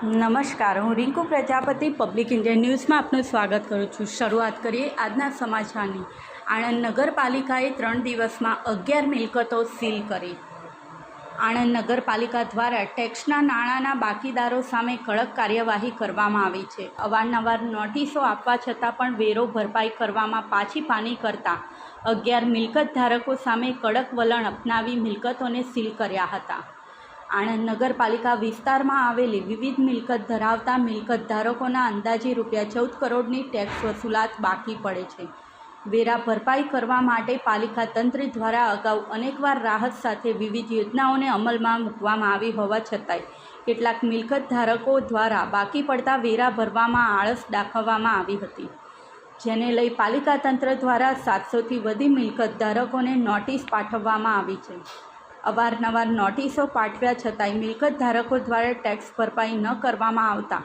નમસ્કાર, હું Rinku Prajapati public India ન્યૂઝમાં આપનું સ્વાગત કરું છું। શરૂઆત કરીએ આજના સમાચારની। આણંદ નગરપાલિકાએ 3 દિવસમાં 11 મિલકતો સીલ કરી। આણંદ નગરપાલિકા દ્વારા ટેક્સના નાણાંના બાકીદારો સામે કડક કાર્યવાહી કરવામાં આવી છે। અવારનવાર નોટિસો આપવા છતાં પણ વેરો ભરપાઈ કરવામાં પાછી પાની કરતા 11 મિલકત ધારકો સામે કડક વલણ અપનાવી મિલકતોને સીલ કર્યા હતા। આણંદ નગરપાલિકા વિસ્તારમાં આવેલી વિવિધ મિલકત ધરાવતા મિલકત ધારકોના અંદાજે ₹14 કરોડની ટેક્સ વસૂલાત બાકી પડે છે। વેરા ભરપાઈ કરવા માટે પાલિકા તંત્ર દ્વારા અગાઉ અનેકવાર રાહત સાથે વિવિધ યોજનાઓને અમલમાં મૂકવામાં આવી હોવા છતાંય કેટલાક મિલકત ધારકો દ્વારા બાકી પડતા વેરા ભરવામાં આળસ દાખવવામાં આવી હતી, જેને લઈ પાલિકા તંત્ર દ્વારા 700થી વધુ મિલકત ધારકોને નોટિસ પાઠવવામાં આવી છે। અવારનવાર નોટિસો પાઠવ્યા છતાંય મિલકત ધારકો દ્વારા ટેક્સ ભરપાઈ ન કરવામાં આવતા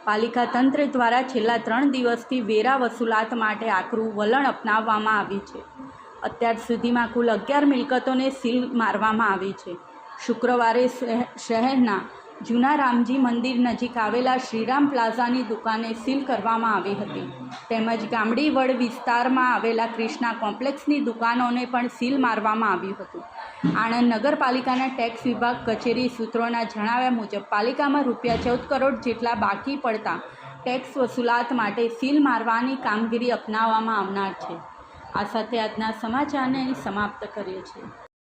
પાલિકા તંત્ર દ્વારા છેલ્લા 3 દિવસથી વેરા વસૂલાત માટે આકરું વલણ અપનાવવામાં આવ્યું છે। અત્યાર સુધીમાં કુલ 11 મિલકતોને સીલ મારવામાં આવી છે। શુક્રવારે શહેરના જૂના રામજી મંદિર નજીક આવેલા શ્રીરામ પ્લાઝાની દુકાને સીલ કરવામાં આવી હતી, તેમજ ગામડીવડ વિસ્તારમાં આવેલા ક્રિષ્ના કોમ્પ્લેક્સની દુકાનોને પણ સીલ મારવામાં આવ્યું હતું। આણંદ નગરપાલિકાના ટેક્સ વિભાગ કચેરી સૂત્રોના જણાવ્યા મુજબ પાલિકામાં ₹14 કરોડ જેટલા બાકી પડતા ટેક્સ વસૂલાત માટે સીલ મારવાની કામગીરી અપનાવવામાં આવનાર છે। આ સાથે આજના સમાચારને સમાપ્ત કરીએ છીએ।